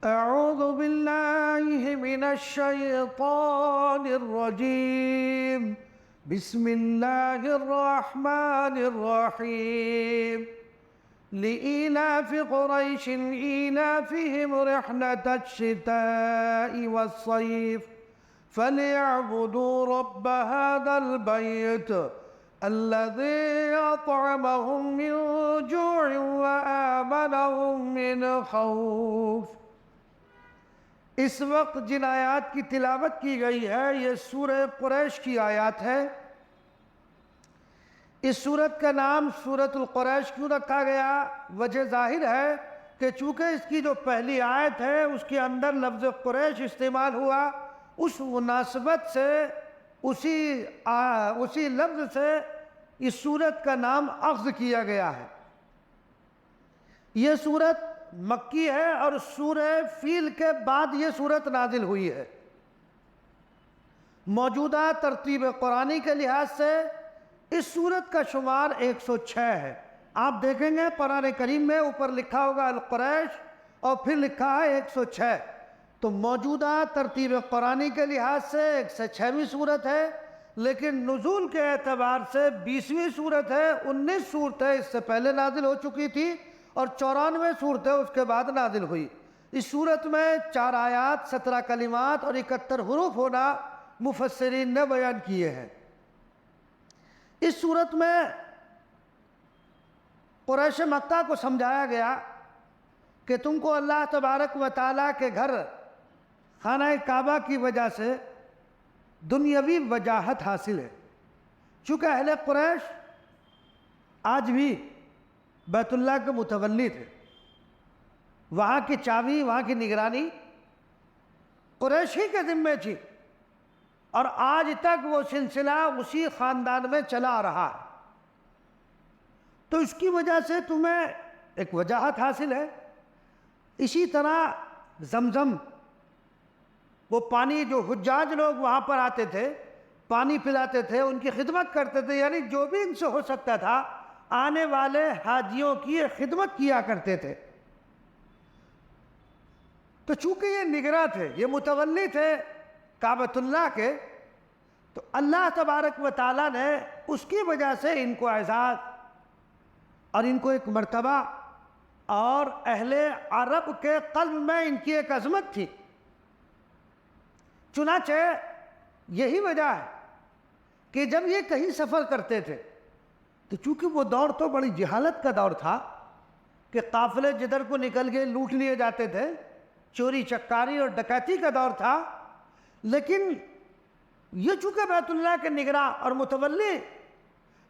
أعوذ بالله من الشيطان الرجيم. بسم الله الرحمن الرحيم. لإيلاف قريش إيلافهم رحلة الشتاء والصيف فليعبدوا رب هذا البيت الذي أطعمهم من جوع وآمنهم من خوف. اس وقت جن آیات کی تلاوت کی گئی ہے یہ سورہ قریش کی آیات ہے۔ اس سورت کا نام سورۃ القریش کیوں رکھا گیا؟ وجہ ظاہر ہے کہ چونکہ اس کی جو پہلی آیت ہے اس کے اندر لفظ قریش استعمال ہوا، اس مناسبت سے اسی لفظ سے اس سورت کا نام اخذ کیا گیا ہے۔ یہ سورت مکی ہے اور سورہ فیل کے بعد یہ سورت نازل ہوئی ہے۔ موجودہ ترتیب قرآنی کے لحاظ سے اس سورت کا شمار 106 ہے۔ آپ دیکھیں گے قرآن کریم میں اوپر لکھا ہوگا القریش اور پھر لکھا ہے 106، تو موجودہ ترتیب قرآنی کے لحاظ سے 106ویں سورت ہے، لیکن نزول کے اعتبار سے 20ویں سورت ہے۔ 19 صورتیں اس سے پہلے نازل ہو چکی تھی اور 94 صورتیں اس کے بعد نازل ہوئی۔ اس سورت میں 4 آیات، 17 کلمات اور 71 حروف ہونا مفسرین نے بیان کیے ہیں۔ اس سورت میں قریش مکہ کو سمجھایا گیا کہ تم کو اللہ تبارک و تعالیٰ کے گھر خانہ کعبہ کی وجہ سے دنیاوی وجاہت حاصل ہے۔ چونکہ اہل قریش آج بھی بیت اللہ کے متولی تھے، وہاں کی چابی، وہاں کی نگرانی قریش ہی کے ذمے تھی، اور آج تک وہ سلسلہ اسی خاندان میں چلا آ رہا ہے۔ تو اس کی وجہ سے تمہیں ایک وجاہت حاصل ہے۔ اسی طرح زمزم، وہ پانی جو حجاج لوگ وہاں پر آتے تھے پانی پلاتے تھے، ان کی خدمت کرتے تھے، یعنی جو بھی ان سے ہو سکتا تھا آنے والے حاجیوں کی خدمت کیا کرتے تھے۔ تو چونکہ یہ نگراں تھے، یہ متولی تھے کعبۃ اللہ کے، تو اللہ تبارک و تعالیٰ نے اس کی وجہ سے ان کو اعزاز اور ان کو ایک مرتبہ، اور اہل عرب کے قلب میں ان کی ایک عظمت تھی۔ چنانچہ یہی وجہ ہے کہ جب یہ کہیں سفر کرتے تھے تو چونکہ وہ دور تو بڑی جہالت کا دور تھا کہ قافلے جدھر کو نکل گئے لوٹ لیے جاتے تھے، چوری چکاری اور ڈکیتی کا دور تھا، لیکن یہ چونکہ بیت اللہ کے نگراں اور متولی،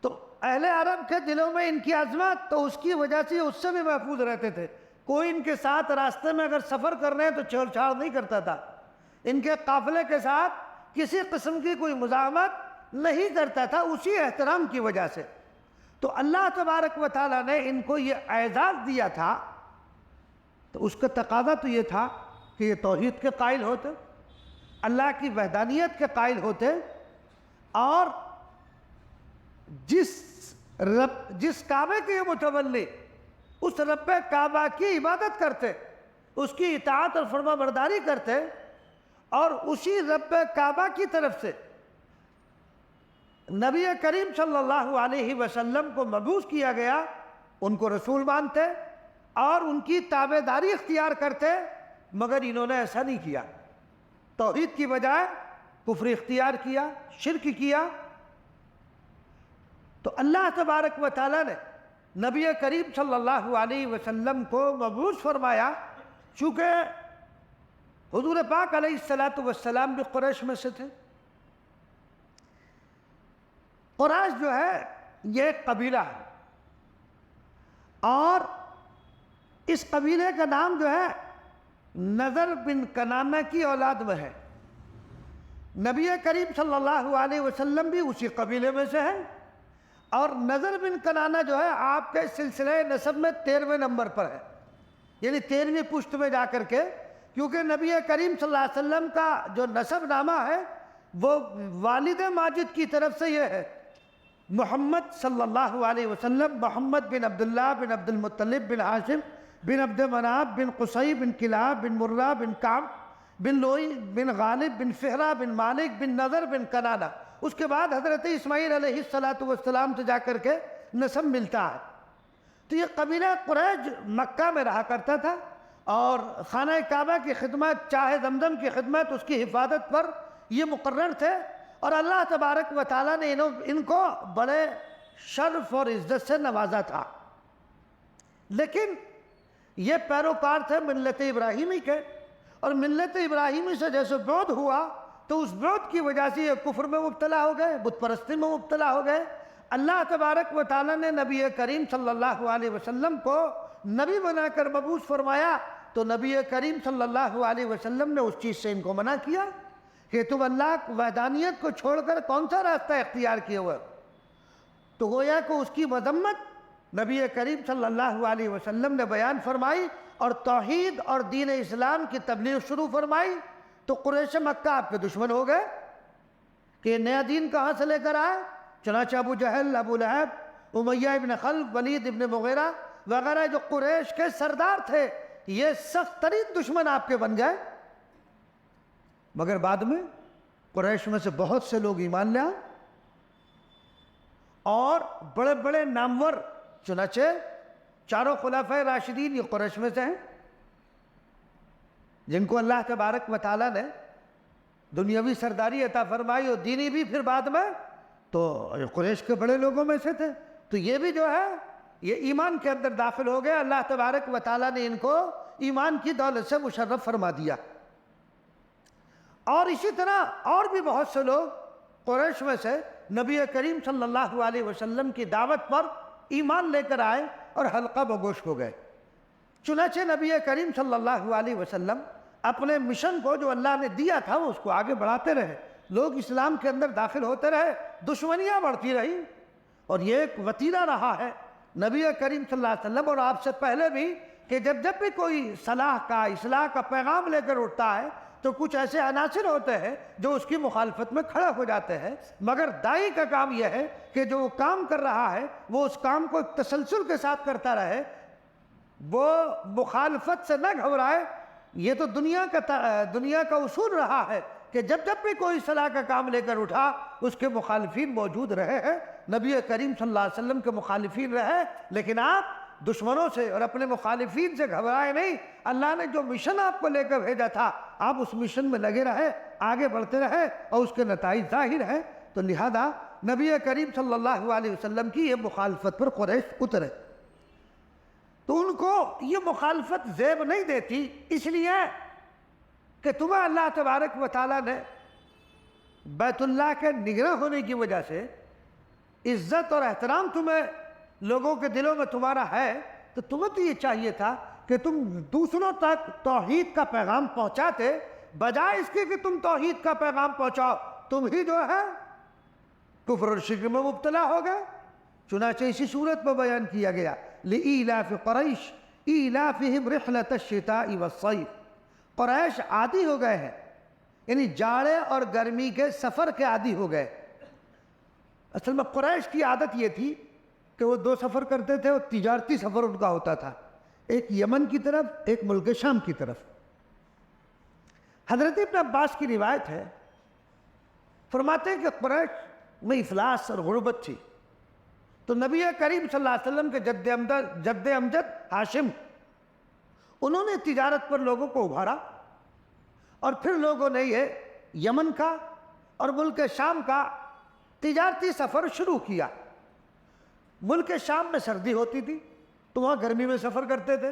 تو اہل عرب کے دلوں میں ان کی عظمت، تو اس کی وجہ سے اس سے بھی محفوظ رہتے تھے۔ کوئی ان کے ساتھ راستے میں اگر سفر کرنے ہیں تو چھیڑ چھاڑ نہیں کرتا تھا، ان کے قافلے کے ساتھ کسی قسم کی کوئی مزاحمت نہیں کرتا تھا، اسی احترام کی وجہ سے۔ تو اللہ تبارک و تعالیٰ نے ان کو یہ اعزاز دیا تھا، تو اس کا تقاضا تو یہ تھا کہ یہ توحید کے قائل ہوتے، اللہ کی وحدانیت کے قائل ہوتے، اور جس کعبے کے متولی اس رب کعبہ کی عبادت کرتے، اس کی اطاعت اور فرما برداری کرتے، اور اسی رب کعبہ کی طرف سے نبی کریم صلی اللہ علیہ وسلم کو مبعوث کیا گیا، ان کو رسول مانتے اور ان کی تابعداری اختیار کرتے، مگر انہوں نے ایسا نہیں کیا۔ توحید کی بجائے کفر اختیار کیا، شرک کیا۔ تو اللہ تبارک و تعالیٰ نے نبی کریم صلی اللہ علیہ وسلم کو مبعوث فرمایا، چونکہ حضور پاک علیہ السلام بھی قریش میں سے تھے۔ قریش جو ہے یہ ایک قبیلہ ہے، اور اس قبیلے کا نام جو ہے نضر بن کنانہ کی اولاد میں ہے۔ نبی کریم صلی اللہ علیہ وسلم بھی اسی قبیلے میں سے ہے، اور نضر بن کنانہ جو ہے آپ کے سلسلہ نسب میں 13ویں نمبر پر ہے، یعنی 13ویں پشت میں جا کر کے، کیونکہ نبی کریم صلی اللہ علیہ وسلم کا جو نسب نامہ ہے وہ والد ماجد کی طرف سے یہ ہے، محمد صلی اللہ علیہ وسلم، محمد بن عبداللہ بن عبد المطلب بن ہاشم بن عبد مناف بن قصی بن کلاب بن مرہ بن کعب بن لوئی بن غالب بن فہرہ بن مالک بن نضر بن کنانہ. اس کے بعد حضرت اسماعیل علیہ السلام سے جا کر کے نسب ملتا ہے. تو یہ قبیلہ قریش مکہ میں رہا کرتا تھا اور خانہ کعبہ کی خدمت، چاہ زمزم کی خدمت، اس کی حفاظت پر یہ مقرر تھے. اور اللہ تبارک و تعالیٰ نے ان کو بڑے شرف اور عزت سے نوازا تھا. لیکن یہ پیروکار تھے ملت ابراہیمی کے، اور ملت ابراہیمی سے جیسے بعد ہوا تو اس بعد کی وجہ سے یہ کفر میں مبتلا ہو گئے، بت پرستی میں مبتلا ہو گئے. اللہ تبارک و تعالیٰ نے نبی کریم صلی اللہ علیہ وسلم کو نبی بنا کر مبعوث فرمایا تو نبی کریم صلی اللہ علیہ وسلم نے اس چیز سے ان کو منع کیا کہ تم اللہ وحدانیت کو چھوڑ کر کون سا راستہ اختیار کیے ہوئے. تو گویا کہ اس کی مذمت نبی کریم صلی اللہ علیہ وسلم نے بیان فرمائی اور توحید اور دین اسلام کی تبلیغ شروع فرمائی. تو قریش مکہ آپ کے دشمن ہو گئے کہ نیا دین کہاں سے لے کر آئے. چنانچہ ابو جہل، ابو لہب، امیہ ابن خلف، ولید ابن مغیرہ وغیرہ جو قریش کے سردار تھے، یہ سخت ترین دشمن آپ کے بن گئے. مگر بعد میں قریش میں سے بہت سے لوگ ایمان لے آئے اور بڑے بڑے نامور، چنانچہ چاروں خلفائے راشدین یہ قریش میں سے ہیں جن کو اللہ تبارک و تعالیٰ نے دنیاوی سرداری عطا فرمائی اور دینی بھی پھر بعد میں، تو قریش کے بڑے لوگوں میں سے تھے. تو یہ بھی جو ہے یہ ایمان کے اندر داخل ہو گئے. اللہ تبارک و تعالیٰ نے ان کو ایمان کی دولت سے مشرف فرما دیا. اور اسی طرح اور بھی بہت سے لوگ قریش میں سے نبی کریم صلی اللہ علیہ وسلم کی دعوت پر ایمان لے کر آئے اور حلقہ بگوش ہو گئے. چنانچہ نبی کریم صلی اللہ علیہ وسلم اپنے مشن کو جو اللہ نے دیا تھا اس کو آگے بڑھاتے رہے. لوگ اسلام کے اندر داخل ہوتے رہے، دشمنیاں بڑھتی رہی، اور یہ ایک وتیرہ رہا ہے نبی کریم صلی اللہ علیہ وسلم اور آپ سے پہلے بھی کہ جب بھی کوئی صلاح کا، اصلاح کا پیغام لے کر اٹھتا ہے تو کچھ ایسے عناصر ہوتے ہیں جو اس کی مخالفت میں کھڑا ہو جاتے ہیں. مگر داعی کا کام یہ ہے کہ جو وہ کام کر رہا ہے وہ اس کام کو ایک تسلسل کے ساتھ کرتا رہے، وہ مخالفت سے نہ گھبرائے. یہ تو دنیا کا اصول رہا ہے کہ جب بھی کوئی صلاح کا کام لے کر اٹھا اس کے مخالفین موجود رہے ہیں. نبی کریم صلی اللہ علیہ وسلم کے مخالفین رہے، لیکن آپ دشمنوں سے اور اپنے مخالفین سے گھبرائے نہیں. اللہ نے جو مشن آپ کو لے کر بھیجا تھا آپ اس مشن میں لگے رہے، آگے بڑھتے رہے اور اس کے نتائج ظاہر ہیں. تو لہذا نبی کریم صلی اللہ علیہ وسلم کی یہ مخالفت پر قریش اترے. تو ان کو یہ مخالفت زیب نہیں دیتی، اس لیے کہ تمہیں اللہ تبارک و تعالیٰ نے بیت اللہ کے نگراں ہونے کی وجہ سے عزت اور احترام تمہیں لوگوں کے دلوں میں تمہارا ہے. تو تمہیں تو یہ چاہیے تھا کہ تم دوسروں تک توحید کا پیغام پہنچاتے، بجائے اس کے کہ تم توحید کا پیغام پہنچاؤ تم ہی جو ہے کفر اور شرک میں مبتلا ہو گئے. چنانچہ اسی صورت میں بیان کیا گیا لِإِيلَافِ قُرَيْشٍ إِيلَافِهِمْ رِحْلَةَ الشِّتَاءِ وَالصَّيْفِ. قریش عادی ہو گئے ہیں، یعنی جاڑے اور گرمی کے سفر کے عادی ہو گئے. اصل میں قریش کی عادت یہ تھی کہ وہ دو سفر کرتے تھے اور تجارتی سفر ان کا ہوتا تھا، ایک یمن کی طرف، ایک ملک شام کی طرف. حضرت ابن عباس کی روایت ہے، فرماتے ہیں کہ قریش میں افلاس اور غربت تھی. تو نبی کریم صلی اللہ علیہ وسلم کے جد امجد ہاشم انہوں نے تجارت پر لوگوں کو ابھارا، اور پھر لوگوں نے یہ یمن کا اور ملک شام کا تجارتی سفر شروع کیا. ملک شام میں سردی ہوتی تھی تو وہاں گرمی میں سفر کرتے تھے،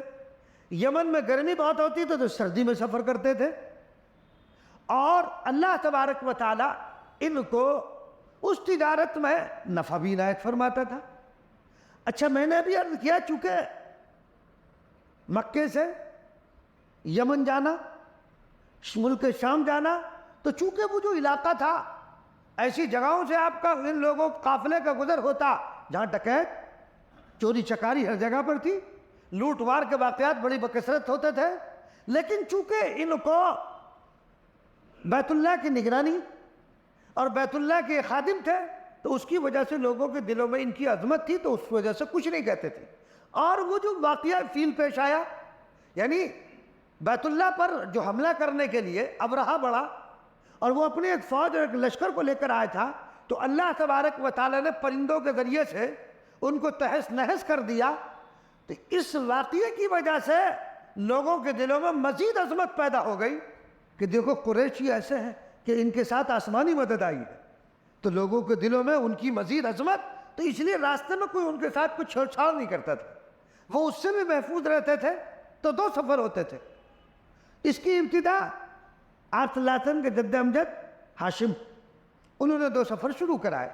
یمن میں گرمی بہت ہوتی تھی تو سردی میں سفر کرتے تھے. اور اللہ تبارک و تعالی ان کو اس تجارت میں نفع بھی عنایت فرماتا تھا. اچھا، میں نے ابھی عرض کیا چونکہ مکے سے یمن جانا، ملک شام جانا، تو چونکہ وہ جو علاقہ تھا ایسی جگہوں سے آپ کا ان لوگوں قافلے کا گزر ہوتا جہاں ڈکیت، چوری چکاری ہر جگہ پر تھی، لوٹ وار کے واقعات بڑی بکثرت ہوتے تھے. لیکن چونکہ ان کو بیت اللہ کی نگرانی اور بیت اللہ کے خادم تھے تو اس کی وجہ سے لوگوں کے دلوں میں ان کی عظمت تھی، تو اس وجہ سے کچھ نہیں کہتے تھے. اور وہ جو واقعہ فیل پیش آیا یعنی بیت اللہ پر جو حملہ کرنے کے لیے ابرہہ بڑھا اور وہ اپنی ایک فوج اور ایک لشکر کو لے کر آیا تھا، تو اللہ تبارک و تعالیٰ نے پرندوں کے ذریعے سے ان کو تہس نہس کر دیا۔ تو اس واقعے کی وجہ سے لوگوں کے دلوں میں مزید عظمت پیدا ہو گئی کہ دیکھو قریشی ایسے ہیں کہ ان کے ساتھ آسمانی مدد آئی ہے، تو لوگوں کے دلوں میں ان کی مزید عظمت، تو اس لیے راستے میں کوئی ان کے ساتھ کچھ چھیڑ چھاڑ نہیں کرتا تھا، وہ اس سے بھی محفوظ رہتے تھے۔ تو 2 سفر ہوتے تھے۔ اس کی ابتدا آپ صلی اللہ علیہ وسلم کے جد امجد ہاشم، انہوں نے 2 سفر شروع کرائے۔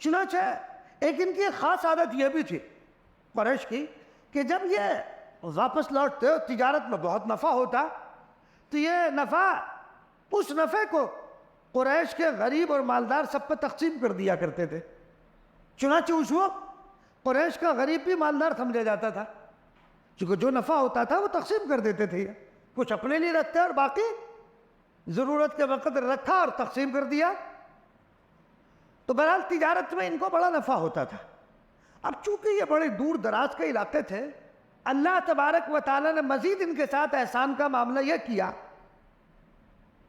چنانچہ ایک ان کی خاص عادت یہ بھی تھی قریش کی کہ جب یہ واپس لوٹتے اور تجارت میں بہت نفع ہوتا تو یہ نفع، اس نفع کو قریش کے غریب اور مالدار سب پر تقسیم کر دیا کرتے تھے۔ چنانچہ اس وقت قریش کا غریب بھی مالدار سمجھا جاتا تھا، چونکہ جو نفع ہوتا تھا وہ تقسیم کر دیتے تھے، کچھ اپنے لیے رکھتے اور باقی ضرورت کے وقت رکھا اور تقسیم کر دیا۔ تو بہرحال تجارت میں ان کو بڑا نفع ہوتا تھا۔ اب چونکہ یہ بڑے دور دراز کے علاقے تھے، اللہ تبارک و تعالیٰ نے مزید ان کے ساتھ احسان کا معاملہ یہ کیا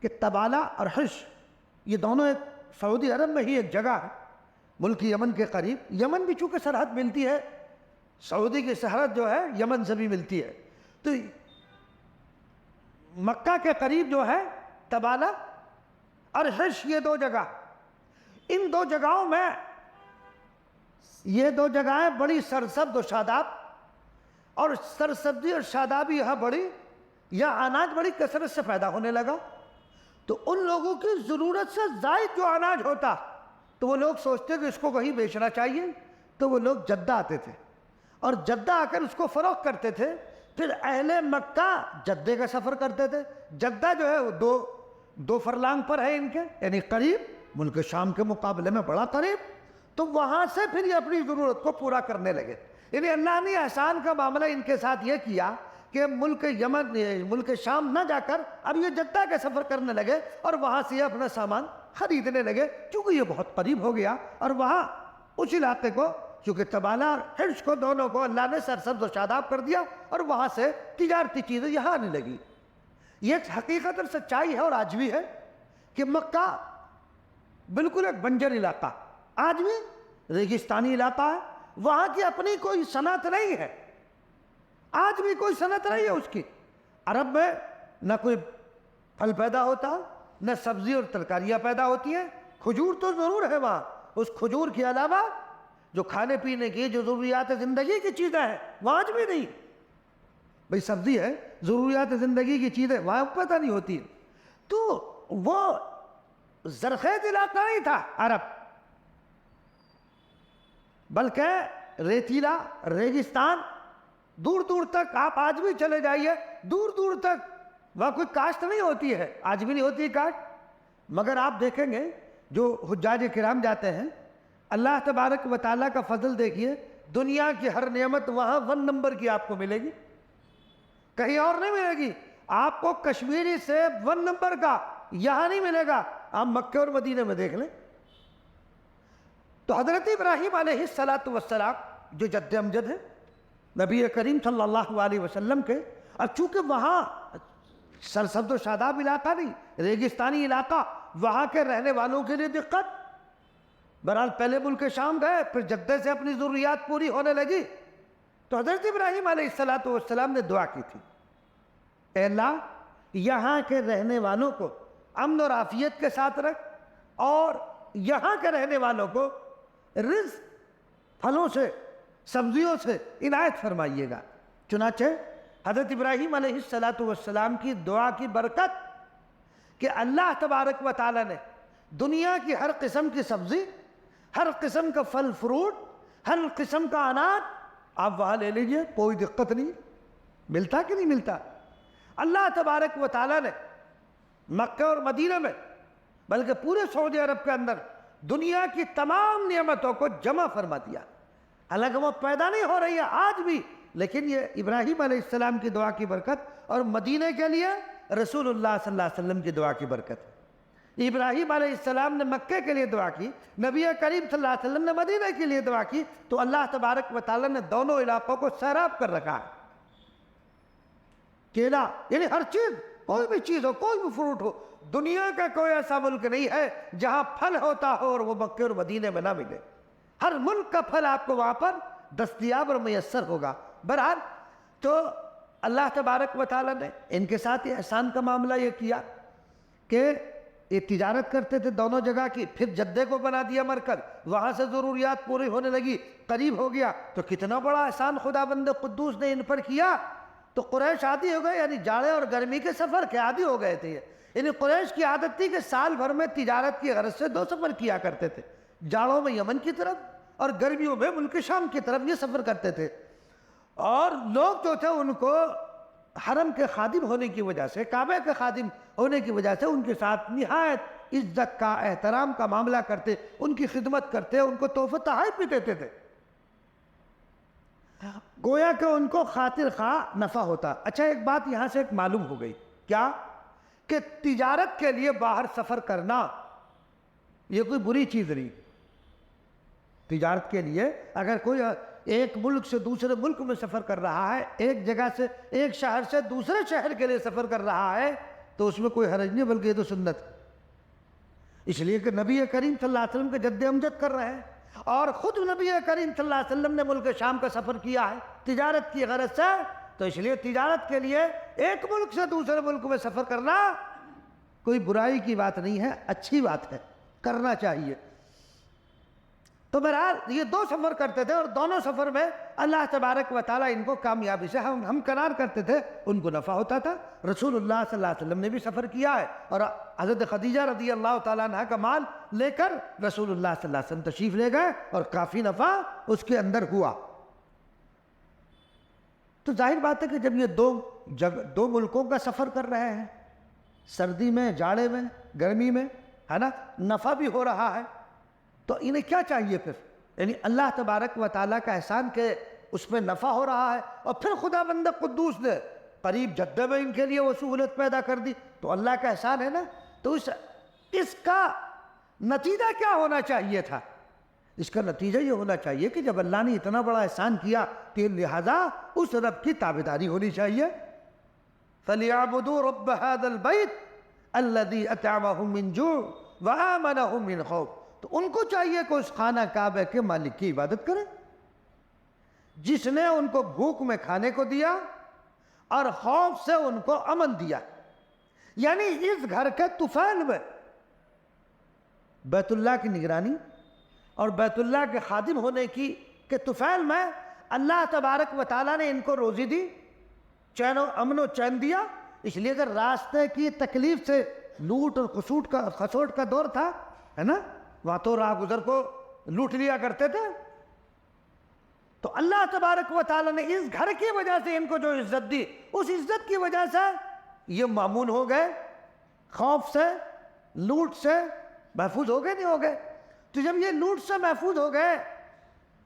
کہ تبالہ اور حش، یہ دونوں ایک سعودی عرب میں ہی ایک جگہ ہے، ملک یمن کے قریب۔ یمن بھی چونکہ سرحد ملتی ہے، سعودی کی سرحد جو ہے یمن سے بھی ملتی ہے، تو مکہ کے قریب جو ہے تبالہ اور حش، یہ 2 جگہ، ان 2 جگہوں میں، یہ 2 جگہیں بڑی سرسبز و شاداب، اور سرسبزی اور شادابی یہاں بڑی، یہاں اناج بڑی کثرت سے پیدا ہونے لگا۔ تو ان لوگوں کی ضرورت سے زائد جو اناج ہوتا تو وہ لوگ سوچتے کہ اس کو کہیں بیچنا چاہیے، تو وہ لوگ جدہ آتے تھے اور جدہ آ کر اس کو فروخت کرتے تھے۔ پھر اہل مکہ جدے کا سفر کرتے تھے۔ جدہ جو ہے وہ دو فرلانگ پر ہے ان کے، یعنی قریب، ملک شام کے مقابلے میں بڑا قریب، تو وہاں سے پھر یہ اپنی ضرورت کو پورا کرنے لگے۔ یعنی اللہ نے احسان کا معاملہ ان کے ساتھ یہ کیا کہ ملک یمن، ملک شام نہ جا کر اب یہ جدہ کے سفر کرنے لگے اور وہاں سے یہ اپنا سامان خریدنے لگے، چونکہ یہ بہت قریب ہو گیا، اور وہاں اس علاقے کو، چونکہ تبالہ اور حرش کو، دونوں کو اللہ نے سرسبز و شاداب کر دیا، اور وہاں سے تجارتی چیزیں یہاں آنے لگی۔ یہ ایک حقیقت اور سچائی ہے، اور آج بھی ہے کہ مکہ بالکل ایک بنجر علاقہ، آج بھی ریگستانی علاقہ ہے، وہاں کی اپنی کوئی صنعت نہیں ہے، آج بھی کوئی صنعت نہیں ہے اس کی۔ عرب میں نہ کوئی پھل پیدا ہوتا، نہ سبزی اور ترکاریاں پیدا ہوتی ہیں۔ کھجور تو ضرور ہے وہاں، اس کھجور کے علاوہ جو کھانے پینے کی، جو ضروریات زندگی کی چیزیں ہیں، وہاں آج بھی نہیں۔ بھئی سبزی ہے، ضروریات زندگی کی چیزیں وہاں پتہ نہیں ہوتی۔ تو وہ زرخیز علاقہ نہیں تھا عرب، بلکہ ریتیلا ریگستان، دور دور تک آپ آج بھی چلے جائیے، دور دور تک وہاں کوئی کاشت نہیں ہوتی ہے، آج بھی نہیں ہوتی ہے کاشت۔ مگر آپ دیکھیں گے جو حجاج کرام جاتے ہیں، اللہ تبارک و تعالیٰ کا فضل دیکھیے، دنیا کی ہر نعمت وہاں 1 نمبر کی آپ کو ملے گی، کہیں اور نہیں ملے گی۔ آپ کو کشمیری سیب 1 نمبر کا یہاں نہیں ملے گا، آپ مکہ اور مدینہ میں دیکھ لیں۔ تو حضرت ابراہیم علیہ السلام جو جد امجد ہیں نبی کریم صلی اللہ علیہ وسلم کے، اور چونکہ وہاں سرسبز و شاداب علاقہ نہیں، ریگستانی علاقہ، وہاں کے رہنے والوں کے لیے دقت۔ بہرحال پہلے ملک شام گئے، پھر جدہ سے اپنی ضروریات پوری ہونے لگی، تو حضرت ابراہیم علیہ السلام نے دعا کی تھی، اے اللہ یہاں کے رہنے والوں کو امن اور عافیت کے ساتھ رکھ، اور یہاں کے رہنے والوں کو رزق، پھلوں سے، سبزیوں سے عنایت فرمائیے گا۔ چنانچہ حضرت ابراہیم علیہ السلام کی دعا کی برکت کہ اللہ تبارک و تعالیٰ نے دنیا کی ہر قسم کی سبزی، ہر قسم کا پھل فروٹ، ہر قسم کا اناج آپ وہاں لے لیجئے، کوئی دقت نہیں۔ ملتا کہ نہیں ملتا؟ اللہ تبارک و تعالیٰ نے مکہ اور مدینہ میں، بلکہ پورے سعودی عرب کے اندر دنیا کی تمام نعمتوں کو جمع فرما دیا۔ حالانکہ وہ پیدا نہیں ہو رہی ہے آج بھی، لیکن یہ ابراہیم علیہ السلام کی دعا کی برکت، اور مدینہ کے لیے رسول اللہ صلی اللہ علیہ وسلم کی دعا کی برکت۔ ابراہیم علیہ السلام نے مکہ کے لیے دعا کی، نبی کریم صلی اللہ علیہ وسلم نے مدینہ کے لیے دعا کی، تو اللہ تبارک و تعالیٰ نے دونوں علاقوں کو سیراب کر رکھا ہے۔ کیلا یعنی ہر چیز، کوئی بھی چیز ہو، کوئی بھی فروٹ ہو، دنیا کا کوئی ایسا ملک نہیں ہے جہاں پھل ہوتا ہو اور وہ مکے اور مدینے میں نہ ملے. ہر ملک کا پھل آپ کو وہاں پر دستیاب اور میسر ہوگا. بہرحال تو اللہ تبارک و تعالیٰ نے ان کے ساتھ یہ احسان کا معاملہ یہ کیا کہ یہ تجارت کرتے تھے دونوں جگہ کی، پھر جدے کو بنا دیا مرکز، وہاں سے ضروریات پوری ہونے لگی، قریب ہو گیا. تو کتنا بڑا احسان خدا بند قدوس نے ان پر کیا. تو قریش عادی ہو گئے، یعنی جاڑے اور گرمی کے سفر کے عادی ہو گئے تھے. یعنی قریش کی عادت تھی کہ سال بھر میں تجارت کی غرض سے 2 سفر کیا کرتے تھے، جاڑوں میں یمن کی طرف اور گرمیوں میں ملک شام کی طرف یہ سفر کرتے تھے. اور لوگ جو تھے ان کو حرم کے خادم ہونے کی وجہ سے، کعبہ کے خادم ہونے کی وجہ سے ان کے ساتھ نہایت عزت کا، احترام کا معاملہ کرتے، ان کی خدمت کرتے، ان کو تحفہ تحائف بھی دیتے تھے. گویا کہ ان کو خاطر خواہ نفع ہوتا. اچھا ایک بات یہاں سے ایک معلوم ہو گئی، کیا کہ تجارت کے لیے باہر سفر کرنا یہ کوئی بری چیز نہیں. تجارت کے لیے اگر کوئی ایک ملک سے دوسرے ملک میں سفر کر رہا ہے، ایک جگہ سے ایک شہر سے دوسرے شہر کے لیے سفر کر رہا ہے، تو اس میں کوئی حرج نہیں، بلکہ یہ تو سنت ہے. اس لیے کہ نبی کریم صلی اللہ علیہ وسلم کے جد امجد کر رہے ہیں، اور خود نبی کریم صلی اللہ علیہ وسلم نے ملک شام کا سفر کیا ہے تجارت کی غرض سے. تو اس لیے تجارت کے لیے ایک ملک سے دوسرے ملک میں سفر کرنا کوئی برائی کی بات نہیں ہے، اچھی بات ہے، کرنا چاہیے. تو بہرحال یہ 2 سفر کرتے تھے، اور دونوں سفر میں اللہ تبارک و تعالیٰ ان کو کامیابی سے ہمکنار کرتے تھے، ان کو نفع ہوتا تھا. رسول اللہ صلی اللہ علیہ وسلم نے بھی سفر کیا ہے، اور حضرت خدیجہ رضی اللہ تعالیٰ عنہ کا مال لے کر رسول اللہ صلی اللہ علیہ وسلم تشریف لے گئے، اور کافی نفع اس کے اندر ہوا. تو ظاہر بات ہے کہ جب یہ 2 ملکوں کا سفر کر رہے ہیں، سردی میں، جاڑے میں، گرمی میں، ہے نا، نفع بھی ہو رہا ہے، تو انہیں کیا چاہیے پھر؟ یعنی اللہ تبارک و تعالیٰ کا احسان کہ اس میں نفع ہو رہا ہے، اور پھر خدا بند قدوس نے قریب جدہ میں ان کے لیے وہ سہولت پیدا کر دی، تو اللہ کا احسان ہے نا. تو اس کا نتیجہ کیا ہونا چاہیے تھا؟ اس کا نتیجہ یہ ہونا چاہیے کہ جب اللہ نے اتنا بڑا احسان کیا تو لہذا اس رب کی تابعداری ہونی چاہیے. فَلْيَعْبُدُوا رَبَّ هَذَا الْبَيْتِ الَّذِي أَطْعَمَهُم مِّن جُوعٍ وَآمَنَهُم مِّن خَوْفٍ. تو ان کو چاہیے کہ اس خانہ کعبہ کے مالک کی عبادت کریں، جس نے ان کو بھوک میں کھانے کو دیا اور خوف سے ان کو امن دیا. یعنی اس گھر کے طفیل میں بیت اللہ کی نگرانی اور بیت اللہ کے خادم ہونے کی کہ طفیل میں اللہ تبارک و تعالیٰ نے ان کو روزی دی، چین و امن و چین دیا. اس لیے اگر راستے کی تکلیف سے لوٹ اور خسوٹ کا دور تھا، ہے نا، وہاں تو راہ گزر کو لوٹ لیا کرتے تھے، تو اللہ تبارک و تعالیٰ نے اس گھر کی وجہ سے ان کو جو عزت دی، اس عزت کی وجہ سے یہ مامون ہو گئے، خوف سے، لوٹ سے محفوظ ہو گئے، نہیں ہو گئے. تو جب یہ لوٹ سے محفوظ ہو گئے،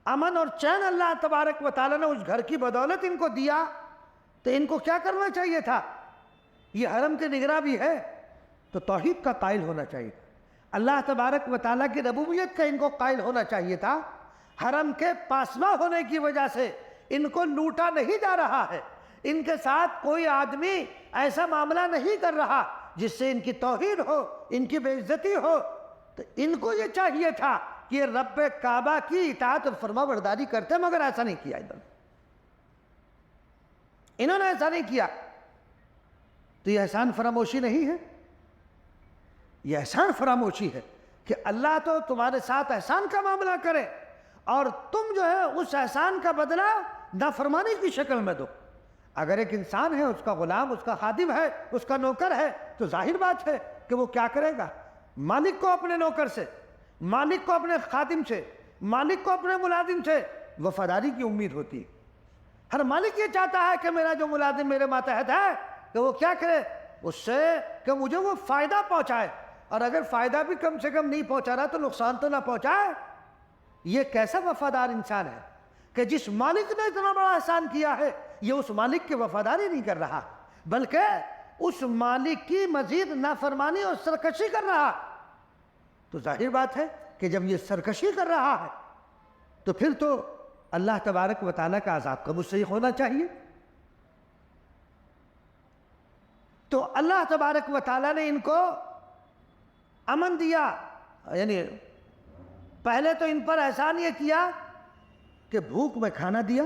امن اور چین اللہ تبارک و تعالیٰ نے اس گھر کی بدولت ان کو دیا، تو ان کو کیا کرنا چاہیے تھا؟ یہ حرم کے نگراں بھی ہے تو توحید کا قائل ہونا چاہیے، اللہ تبارک و تعالیٰ کی ربوبیت کا ان کو قائل ہونا چاہیے تھا. حرم کے پاسباں ہونے کی وجہ سے ان کو لوٹا نہیں جا رہا ہے، ان کے ساتھ کوئی آدمی ایسا معاملہ نہیں کر رہا جس سے ان کی توہین ہو، ان کی بے عزتی ہو. تو ان کو یہ چاہیے تھا کہ یہ رب کعبہ کی اطاعت اور فرما برداری کرتے، مگر ایسا نہیں کیا. انہوں نے ایسا نہیں کیا. تو یہ احسان فراموشی نہیں ہے، یہ احسان فراموشی ہے کہ اللہ تو تمہارے ساتھ احسان کا معاملہ کرے اور تم جو ہے اس احسان کا بدلہ نافرمانی کی شکل میں دو. اگر ایک انسان ہے، اس کا غلام، اس کا خادم ہے، اس کا نوکر ہے، تو ظاہر بات ہے کہ وہ کیا کرے گا؟ مالک کو اپنے نوکر سے، مالک کو اپنے خادم سے، مالک کو اپنے ملازم سے وفاداری کی امید ہوتی ہے. ہر مالک یہ چاہتا ہے کہ میرا جو ملازم میرے ماتحت ہے کہ وہ کیا کرے؟ اس سے کہ مجھے وہ فائدہ پہنچائے، اور اگر فائدہ بھی کم سے کم نہیں پہنچا رہا تو نقصان تو نہ پہنچائے. یہ کیسا وفادار انسان ہے کہ جس مالک نے اتنا بڑا احسان کیا ہے یہ اس مالک کی وفاداری نہیں کر رہا، بلکہ اس مالک کی مزید نافرمانی اور سرکشی کر رہا. تو ظاہر بات ہے کہ جب یہ سرکشی کر رہا ہے تو پھر تو اللہ تبارک و تعالیٰ کا عذاب کا مستحق ہونا چاہیے. تو اللہ تبارک و تعالیٰ نے ان کو امن دیا، یعنی پہلے تو ان پر احسان یہ کیا کہ بھوک میں کھانا دیا،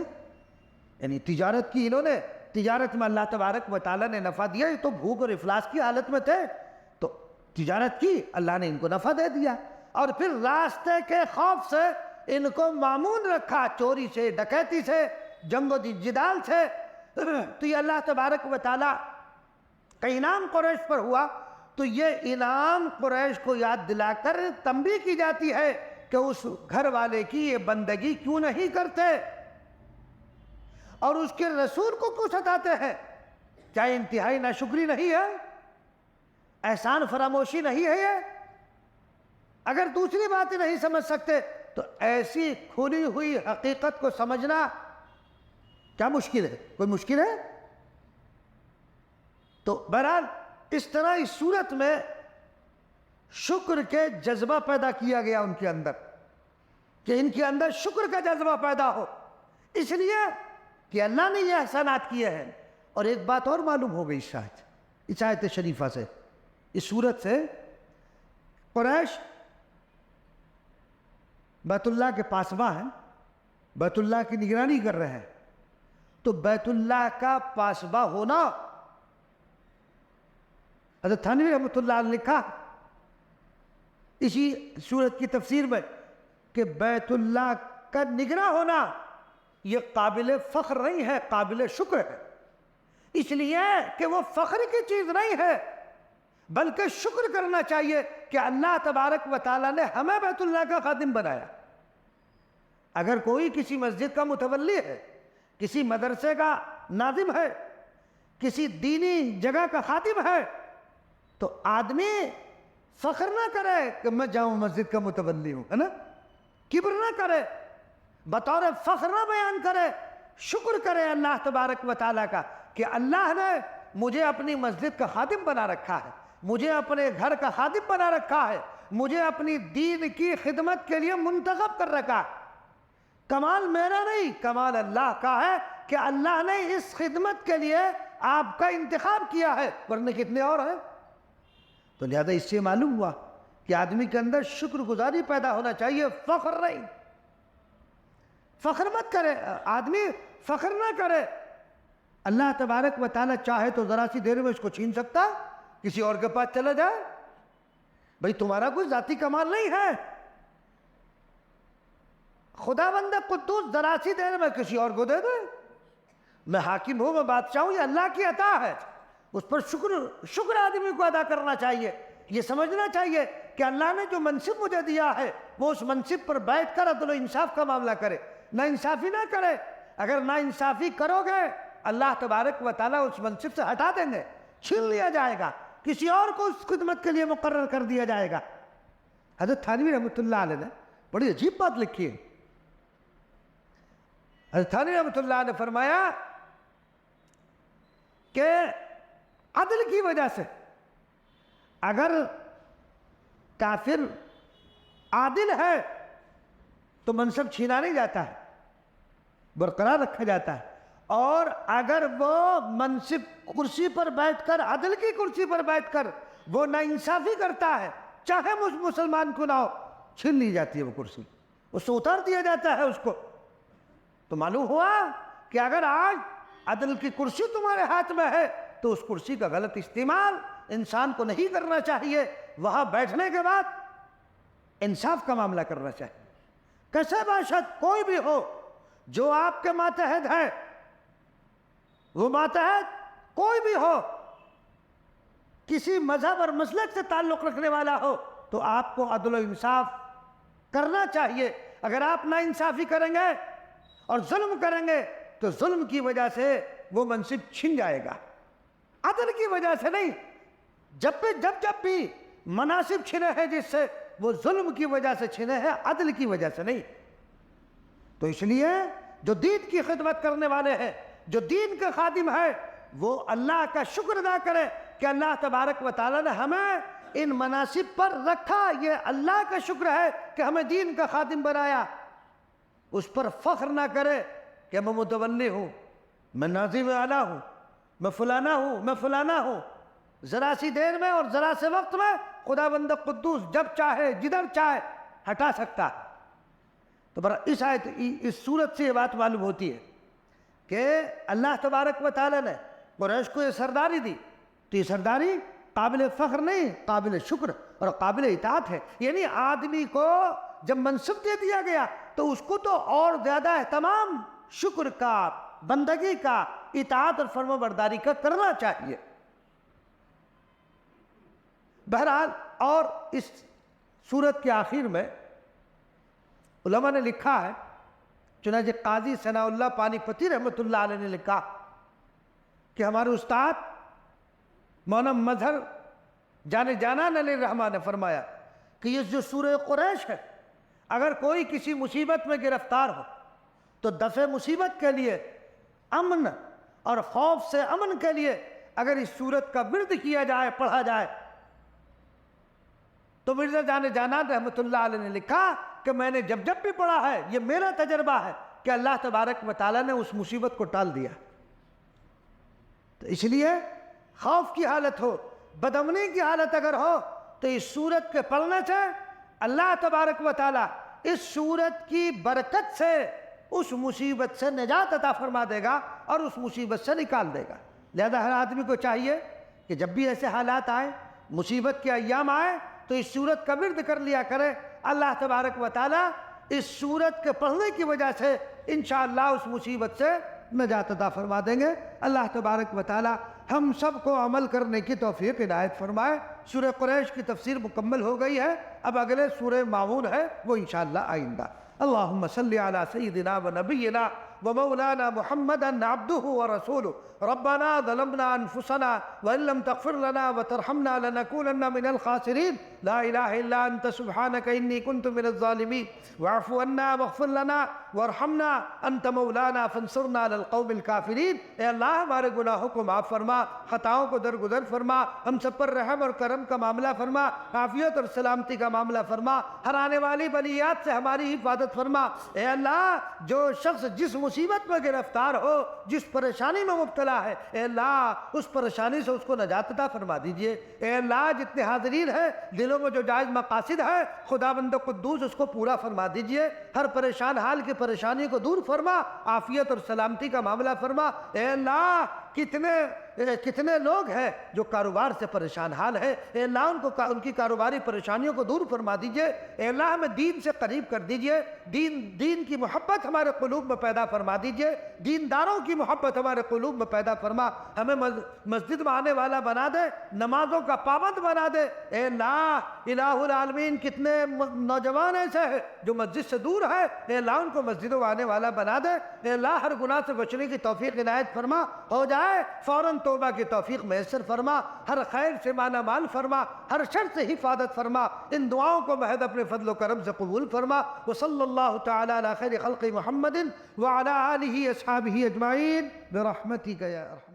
یعنی تجارت کی انہوں نے، تجارت میں اللہ تبارک و تعالیٰ نے نفع دیا، یہ تو بھوک اور افلاس کی حالت میں تھے، تو تجارت کی، اللہ نے ان کو نفع دے دیا، اور پھر راستے کے خوف سے ان کو معمون رکھا، چوری سے، ڈکیتی سے، جنگ و جدال سے، تو یہ اللہ تبارک و تعالیٰ کا انعام قریش پر ہوا، تو یہ انعام قریش کو یاد دلا کر تنبیہ کی جاتی ہے کہ اس گھر والے کی یہ بندگی کیوں نہیں کرتے اور اس کے رسول کو کیوں ستاتے ہیں؟ کیا انتہائی ناشکری نہیں ہے؟ احسان فراموشی نہیں ہے یہ؟ اگر دوسری باتیں نہیں سمجھ سکتے تو ایسی کھلی ہوئی حقیقت کو سمجھنا کیا مشکل ہے؟ کوئی مشکل ہے؟ تو بہرحال اس طرح اس صورت میں شکر کے جذبہ پیدا کیا گیا ان کے اندر، کہ ان کے اندر شکر کا جذبہ پیدا ہو، اس لیے کہ اللہ نے یہ احسانات کیے ہیں۔ اور ایک بات اور معلوم ہو گئی اس آیت شریفہ سے، اس صورت سے، قریش بیت اللہ کے پاسباں ہیں، بیت اللہ کی نگرانی کر رہے ہیں، تو بیت اللہ کا پاسباں ہونا، حضرت تھانوی رحمۃ اللہ علیہ نے لکھا اسی سورت کی تفسیر میں کہ بیت اللہ کا نگراں ہونا یہ قابل فخر نہیں ہے، قابل شکر ہے، اس لیے کہ وہ فخر کی چیز نہیں ہے، بلکہ شکر کرنا چاہیے کہ اللہ تبارک و تعالیٰ نے ہمیں بیت اللہ کا خادم بنایا۔ اگر کوئی کسی مسجد کا متولی ہے، کسی مدرسے کا ناظم ہے، کسی دینی جگہ کا خادم ہے، تو آدمی فخر نہ کرے کہ میں جامع مسجد کا متولی ہوں، ہے نا، کبر نہ کرے، بطور فخر نہ بیان کرے، شکر کرے اللہ تبارک و تعالیٰ کا کہ اللہ نے مجھے اپنی مسجد کا خادم بنا رکھا ہے، مجھے اپنے گھر کا خادم بنا رکھا ہے، مجھے اپنی دین کی خدمت کے لیے منتخب کر رکھا ہے۔ کمال میرا نہیں، کمال اللہ کا ہے کہ اللہ نے اس خدمت کے لیے آپ کا انتخاب کیا ہے، ورنہ کتنے اور ہیں۔ تو لہذا اس سے معلوم ہوا کہ آدمی کے اندر شکر گزاری پیدا ہونا چاہیے، فخر نہیں۔ فخر مت کرے، آدمی فخر نہ کرے۔ اللہ تبارک و تعالیٰ چاہے تو ذرا سی دیر میں اس کو چھین سکتا، کسی اور کے پاس چلا جائے۔ بھئی تمہارا کوئی ذاتی کمال نہیں ہے، خدا بند قدوس ذرا سی دیر میں کسی اور کو دے دے۔ میں حاکم ہوں، میں بادشاہ ہوں، یہ اللہ کی عطا ہے، اس پر شکر آدمی کو ادا کرنا چاہیے۔ یہ سمجھنا چاہیے کہ اللہ نے جو منصب مجھے دیا ہے وہ اس منصب پر بیٹھ کر عدل و انصاف کا معاملہ کرے، نا انصافی نہ کرے۔ اگر نا انصافی کرو گے اللہ تبارک و تعالیٰ اس منصب سے ہٹا دیں گے، چھین لیا جائے گا، کسی اور کو اس خدمت کے لیے مقرر کر دیا جائے گا۔ حضرت تھانوی رحمۃ اللہ علیہ نے بڑی عجیب بات لکھی ہے۔ حضرت تھانوی رحمۃ اللہ نے فرمایا کہ عدل کی وجہ سے اگر کافر عادل ہے تو منصب چھینا نہیں جاتا ہے، برقرار رکھا جاتا ہے، اور اگر وہ منصب کرسی پر بیٹھ کر، عدل کی کرسی پر بیٹھ کر وہ ناانصافی کرتا ہے، چاہے مسلمان کو نہ ہو، چھین لی جاتی ہے وہ کرسی، اس سے اتار دیا جاتا ہے اس کو۔ تو معلوم ہوا کہ اگر آج عدل کی کرسی تمہارے ہاتھ میں ہے تو اس کرسی کا غلط استعمال انسان کو نہیں کرنا چاہیے، وہاں بیٹھنے کے بعد انصاف کا معاملہ کرنا چاہیے۔ کیسے باشد کوئی بھی ہو جو آپ کے ماتحت ہے، وہ ماتحت کوئی بھی ہو، کسی مذہب اور مسلک سے تعلق رکھنے والا ہو، تو آپ کو عدل و انصاف کرنا چاہیے۔ اگر آپ ناانصافی کریں گے اور ظلم کریں گے تو ظلم کی وجہ سے وہ منصب چھن جائے گا، عدل کی وجہ سے نہیں۔ جب بھی مناصب چھنے ہیں جس سے، وہ ظلم کی وجہ سے چھنے ہیں، عدل کی وجہ سے نہیں۔ تو اس لیے جو دین کی خدمت کرنے والے ہیں، جو دین کے خادم ہے، وہ اللہ کا شکر ادا کرے کہ اللہ تبارک و تعالیٰ نے ہمیں ان مناصب پر رکھا، یہ اللہ کا شکر ہے کہ ہمیں دین کا خادم بنایا۔ اس پر فخر نہ کرے کہ میں متولی ہوں، میں ناظم اعلیٰ ہوں، میں فلانا ہوں، میں فلانا ہوں۔ ذرا سی دیر میں اور ذرا سے وقت میں خدا بند قدوس جب چاہے جدھر چاہے ہٹا سکتا ہے۔ تو اس آیت اس صورت سے یہ بات معلوم ہوتی ہے کہ اللہ تبارک و تعالیٰ نے قریش کو یہ سرداری دی، تو یہ سرداری قابل فخر نہیں، قابل شکر اور قابل اطاعت ہے۔ یعنی آدمی کو جب منصب دے دیا گیا تو اس کو تو اور زیادہ اہتمام شکر کا، بندگی کا، اطاعت اور فرما برداری کا کرنا چاہیے۔ بہرحال اور اس سورت کے آخر میں علماء نے لکھا ہے، چنانچہ قاضی ثناء اللہ پانی پتی رحمۃ اللہ علیہ نے لکھا کہ ہمارے استاد مولانا مظہر جانے جانان علیہ الرحمٰ نے فرمایا کہ یہ جو سورہ قریش ہے، اگر کوئی کسی مصیبت میں گرفتار ہو تو دفع مصیبت کے لیے، امن اور خوف سے امن کے لیے اگر اس سورت کا ورد کیا جائے، پڑھا جائے، تو مرزا جانے جانان رحمۃ اللہ علیہ نے لکھا کہ میں نے جب بھی پڑھا ہے، یہ میرا تجربہ ہے کہ اللہ تبارک و تعالیٰ نے اس مصیبت کو ٹال دیا۔ تو اس لیے خوف کی حالت ہو، بدامنی کی حالت اگر ہو تو اس سورت کے پڑھنے سے اللہ تبارک و تعالیٰ اس سورت کی برکت سے اس مصیبت سے نجات عطا فرما دے گا اور اس مصیبت سے نکال دے گا۔ لہذا ہر آدمی کو چاہیے کہ جب بھی ایسے حالات آئیں، مصیبت کے ایام آئیں، تو اس سورت کا ورد کر لیا کرے۔ اللہ تبارک و تعالیٰ اس سورت کے پڑھنے کی وجہ سے انشاءاللہ اس مصیبت سے نجات عطا فرما دیں گے۔ اللہ تبارک و تعالیٰ ہم سب کو عمل کرنے کی توفیق عنایت فرمائے۔ سورہ قریش کی تفسیر مکمل ہو گئی ہے، اب اگلے سورہ ماعون ہے، وہ انشاءاللہ آئندہ۔ اللہم صلی علی سیدنا و نبینا و مولانا محمدا عبدہ و رسولہ ربنا ظلمنا انفسنا وان لم تغفر لنا وترحمنا لنکونن من الخاسرین لا الہ الا انت سبحانک انی کنت من الظالمین واعف عنا واغفر لنا وارحمنا انت مولانا فانصرنا علی القوم الکافرین۔ اے اللہ ہمارے گناہوں کو معاف فرما، خطاؤں کو درگزر فرما، ہم سب پر رحم اور کرم کا معاملہ فرما، عافیت اور سلامتی کا معاملہ فرما، ہر آنے والی بلیات سے ہماری حفاظت فرما۔ اے اللہ جو شخص جس مصیبت میں گرفتار ہو، جس پریشانی میں مبتلا ہے، اے اللہ اس پریشانی سے اس کو نجات عطا فرما دیجئے۔ اے اللہ جتنے حاضرین ہیں دلوں میں جو جائز مقاصد ہے، خدا بند قدوس اس کو پورا فرما دیجئے، ہر پریشان حال کی پریشانی کو دور فرما، عافیت اور سلامتی کا معاملہ فرما۔ اے اللہ کتنے لوگ ہیں جو کاروبار سے پریشان حال ہے، اے اللہ ان کی کاروباری پریشانیوں کو دور فرما دیجئے۔ اے اللہ ہمیں دین سے قریب کر دیجئے، دین کی محبت ہمارے قلوب میں پیدا فرما دیجئے، دینداروں کی محبت ہمارے قلوب میں پیدا فرما، ہمیں مسجد میں آنے والا بنا دے، نمازوں کا پابند بنا دے۔ اے اللہ الہ العالمین کتنے نوجوان ایسے ہیں جو مسجد سے دور ہے، اے اللہ ان کو مسجدوں میں آنے والا بنا دے۔ اے اللہ ہر گناہ سے بچنے کی توفیق عنایت فرما، ہو جائے فوراً توبہ کی توفیق میسر فرما، ہر خیر سے مالا مال فرما، ہر شر سے حفاظت فرما۔ ان دعاؤں کو محض اپنے فضل و کرم سے قبول فرما۔ وصلی اللہ تعالی علی خیر خلق محمد وعلی آلہ اصحابہ اجمعین برحمتک یا ارحم